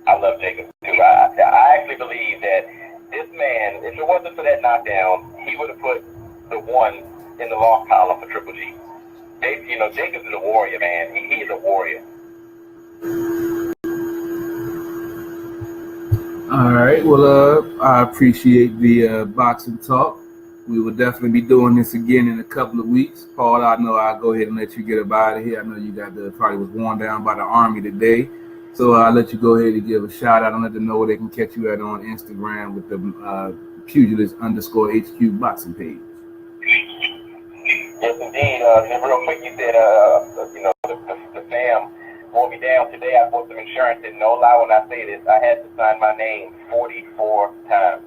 I love Jacobs, too. I actually believe that this man, if it wasn't for that knockdown, he would have put the one in the loss column for Triple G. Jacobs is a warrior, man. He is a warrior. All right. Well, I appreciate the boxing talk. We will definitely be doing this again in a couple of weeks. Paul, I know I'll go ahead and let you get up out of here. I know you probably was worn down by the Army today. So I'll let you go ahead and give a shout out and let them know where they can catch you at on Instagram with the Pugilist_HQ boxing page. Yes, indeed. Just real quick, you said, the fam wore me down today. I bought some insurance, and no lie when I say this, I had to sign my name 44 times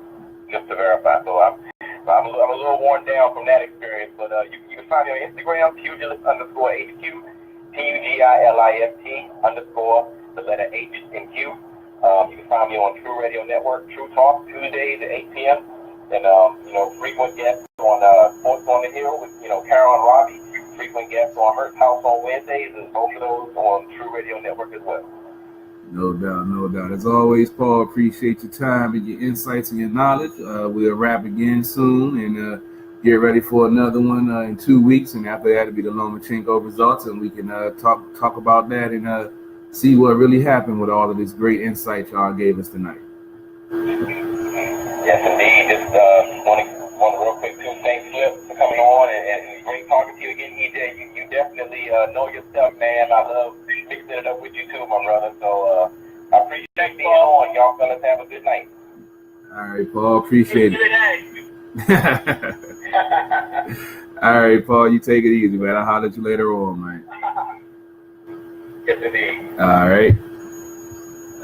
just to verify. So I'm a little worn down from that experience, but you can find me on Instagram, Pugilist_HQ, PUGILIST_ the letter H and Q. You can find me on True Radio Network, True Talk, Tuesdays at 8 p.m. And, frequent guests on Sports on the Hill with, Carol and Robbie. Frequent guests on Hurt House on Wednesdays, and both of those on True Radio Network as well. No doubt, no doubt. As always, Paul, appreciate your time and your insights and your knowledge. We'll wrap again soon and get ready for another one in 2 weeks. And after that, it'll be the Lomachenko results, and we can talk about that and see what really happened with all of this great insight y'all gave us tonight. Yes, indeed. Just want to real quick too. Thanks, Flip, for coming on and great talking to you again, EJ. You definitely know your stuff, man. I love mixing it up with you too, my brother. So I appreciate being on. Y'all fellas have a good night. All right, Paul. Appreciate it. All right, Paul. You take it easy, man. I'll holler at you later on, man. Yes, indeed.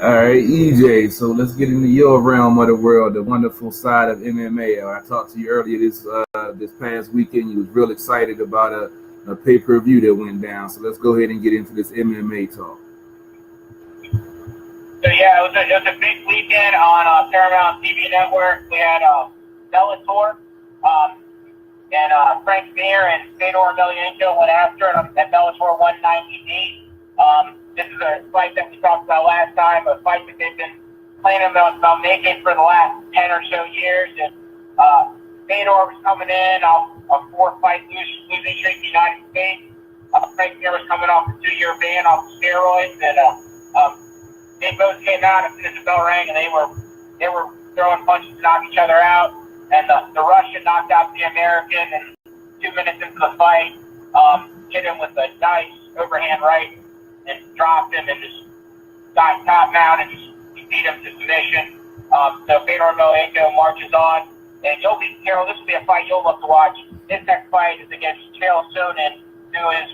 All right, EJ. So let's get into your realm of the world, the wonderful side of MMA. I talked to you earlier this past weekend. You was real excited about a pay-per-view that went down. So let's go ahead and get into this MMA talk. So yeah, it was a big weekend on Paramount TV Network. We had Bellator, and Frank Mir and Fedor Emelianenko went after it at Bellator 198. This is a fight that we talked about last time, a fight that they've been planning about making for the last 10 or so years. And Fedor was coming in off a 4-fight losing streak in the United States. Frank Mir was coming off a 2-year ban off steroids, and they both came out as soon as the bell rang, and they were throwing punches to knock each other out. And the Russian knocked out the American, and 2 minutes into the fight, hit him with a nice overhand right and dropped him and just got top mount and just beat him to submission. So Fedor Emelianenko marches on, and Carol, this will be a fight you'll love to watch. His next fight is against Chael Sonnen, who is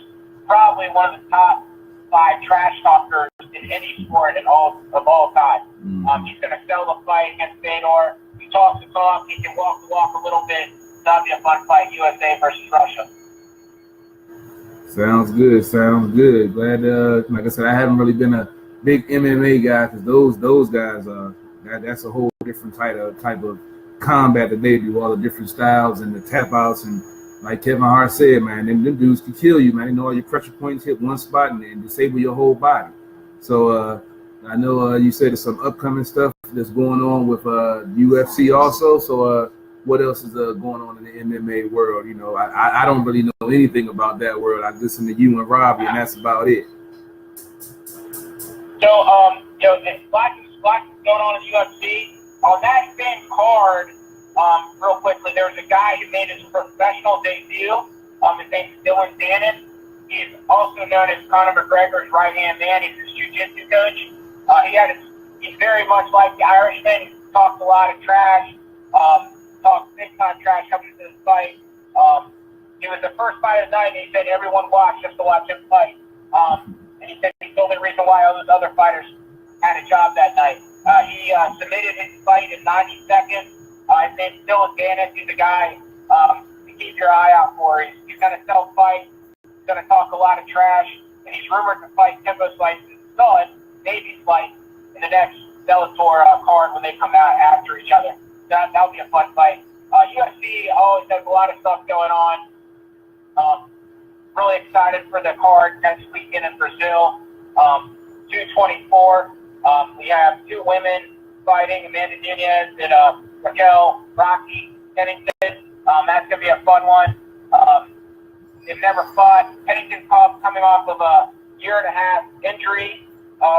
probably one of the top 5 trash talkers in any sport of all time. He's going to sell the fight against Fedor. He talks the talk, he can walk the walk a little bit. That'll be a fun fight, USA versus Russia. Sounds good. Glad, like I said, I haven't really been a big MMA guy because those guys that's a whole different type of combat that they do, all the different styles and the tap outs, and like Kevin Hart said, man, them dudes can kill you, man. They know all your pressure points hit one spot and disable your whole body. So I know you said there's some upcoming stuff that's going on with UFC also. So what else is going on in the MMA world? I don't really know anything about that world. I listen to you and Robbie, and that's about it. So, there's lots going on in UFC. On that same card, real quickly, there was a guy who made his professional debut. His name's Dylan Dannon. He's also known as Conor McGregor's right-hand man. He's his jiu-jitsu coach. He's very much like the Irishman. He talks a lot of trash. Talked big-time trash coming into this fight. It was the first fight of the night, and he said everyone watched just to watch him fight. And he said he's the only reason why all those other fighters had a job that night. He submitted his fight in 90 seconds. His name's Dylan Dannon. He's a guy to keep your eye out for. He's going to sell fights. He's going to talk a lot of trash. And he's rumored to fight Timbo Slice's son, Davey Slice, in the next Bellator card when they come out after each other. That'll be a fun fight. UFC always has a lot of stuff going on. Really excited for the card next weekend in Brazil. 224. We have 2 women fighting, Amanda Nunes and Raquel Rocky Pennington. That's going to be a fun one. They've never fought. Pennington coming off of a 1.5 year injury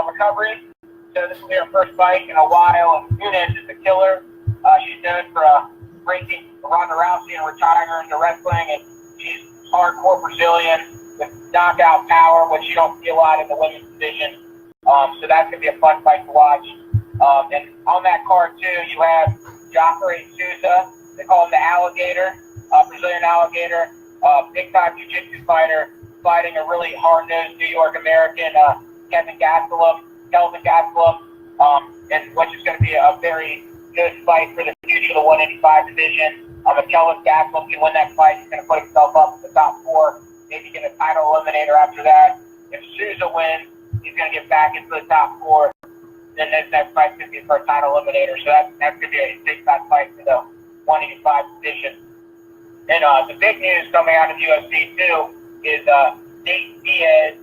recovery. So this will be her first fight in a while. And Nunes is the killer. She's known for breaking Ronda Rousey and retiring her into wrestling. And she's hardcore Brazilian with knockout power, which you don't see a lot in the women's division. So that's going to be a fun fight to watch. And on that card, too, you have Jacare Souza. They call him the Alligator, Brazilian Alligator. Big-time jiu-jitsu fighter fighting a really hard-nosed New York American, Kelvin Gastelum, and which is going to be a very good fight for the future of the 185 division. If Kelvin Gastelum can win that fight, he's going to put himself up in the top 4, maybe get a title eliminator after that. If Souza wins, he's going to get back into the top 4. Then that fight's going to be for a title eliminator. So that's going to be a big-time fight for the 185 division. And the big news coming out of UFC, too, is Nate Diaz,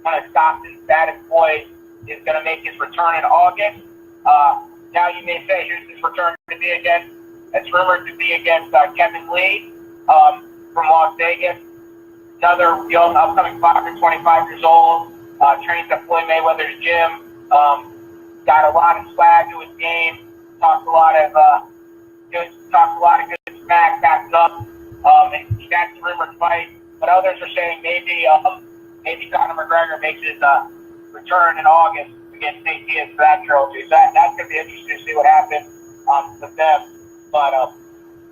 one of Stockton's baddest boys, is going to make his return in August. Now you may say, who's his return to be against? It's rumored to be against Kevin Lee from Las Vegas. Another young, upcoming fighter, 25 years old, trains at Floyd Mayweather's gym. Got a lot of swag to his game. Talks a lot of good smack, backs up. And that's a rumored fight. But others are saying maybe Conor McGregor makes his return in August against Nate Diaz for that trilogy. So that's going to be interesting to see what happens with them. But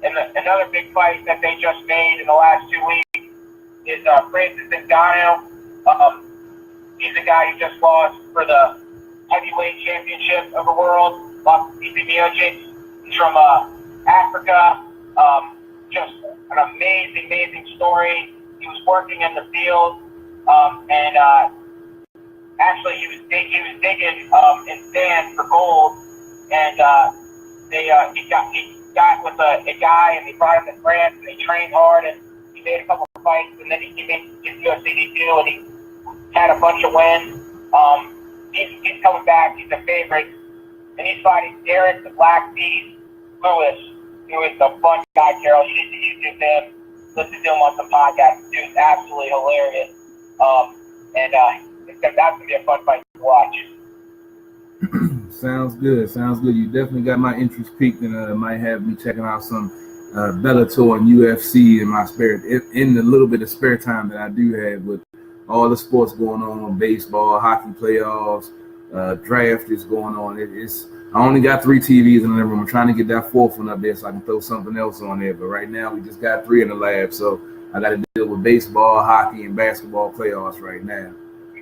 another big fight that they just made in the last 2 weeks is Francis Ngannou. He's a guy who just lost for the heavyweight championship of the world. Lost to Stipe Miocic. He's from Africa. Just an amazing story. He was working in the field, and actually he was digging in sand for gold, and he got with a guy, and they brought him to France, and he trained hard, and he made a couple of fights, and then he made his UFC debut, and he had a bunch of wins. He's coming back. He's a favorite, and he's fighting Derek the Black Beast Lewis, who is a fun guy, Carol. You need to YouTube him. Listen to him on some podcasts. Dude's absolutely hilarious. And that's going to be a fun fight to watch. Sounds good. You definitely got my interest peaked, and might have me checking out some Bellator and UFC in my in the little bit of spare time that I do have with all the sports going on, baseball, hockey playoffs, draft is going on. I only got 3 TVs in the room. I'm trying to get that 4th one up there so I can throw something else on there. But right now we just got 3 in the lab, so I got to deal with baseball, hockey, and basketball playoffs right now.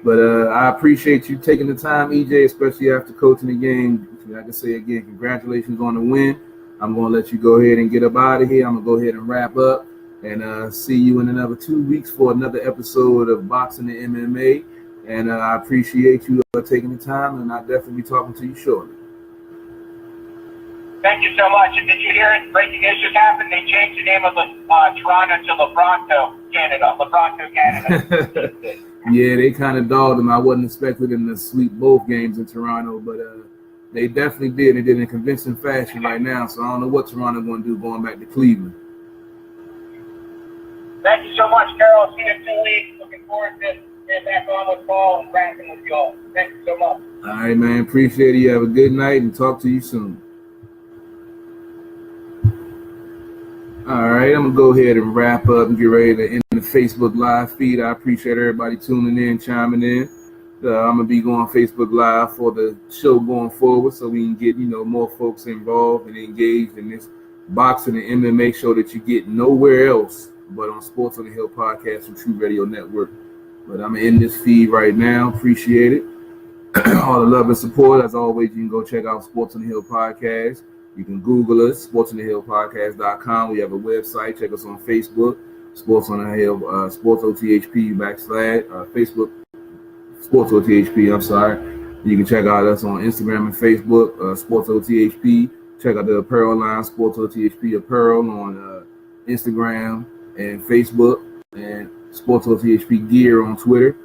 But I appreciate you taking the time, EJ, especially after coaching the game. Like I say again, congratulations on the win. I'm going to let you go ahead and get up out of here. I'm going to go ahead and wrap up and see you in another 2 weeks for another episode of Boxing and MMA. And I appreciate you taking the time, and I'll definitely be talking to you shortly. Thank you so much. And did you hear it? Breaking news just happened. They changed the name of Toronto to Lebronto, Canada. Yeah, they kind of dogged them. I wasn't expecting them to sweep both games in Toronto, but they definitely did. They did in convincing fashion right now, so I don't know what Toronto's going to do going back to Cleveland. Thank you so much, Carol. See you in 2 weeks. Looking forward to getting back on with Paul and rapping with you all. Thank you so much. All right, man. Appreciate it. You have a good night and talk to you soon. All right, I'm going to go ahead and wrap up and get ready to end the Facebook Live feed. I appreciate everybody tuning in, chiming in. I'm going to be going Facebook Live for the show going forward so we can get, more folks involved and engaged in this boxing and MMA show that you get nowhere else but on Sports on the Hill podcast and True Radio Network. But I'm going to end this feed right now. Appreciate it. All the love and support. As always, you can go check out Sports on the Hill podcast. You can Google us, sportsonthehillpodcast.com. We have a website. Check us on Facebook, Sports on the Hill, SportsOTHP Facebook, SportsOTHP, I'm sorry. You can check out us on Instagram and Facebook, SportsOTHP. Check out the apparel line, SportsOTHP Apparel on Instagram and Facebook, and SportsOTHP Gear on Twitter.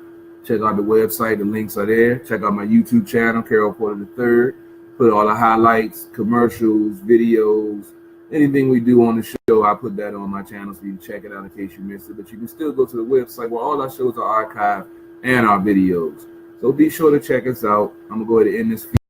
Check out the website. The links are there. Check out my YouTube channel, Carol Porter III. Put all the highlights, commercials, videos, anything we do on the show, I put that on my channel so you can check it out in case you missed it. But you can still go to the website where all our shows are archived and our videos. So be sure to check us out. I'm going to go ahead and end this feed.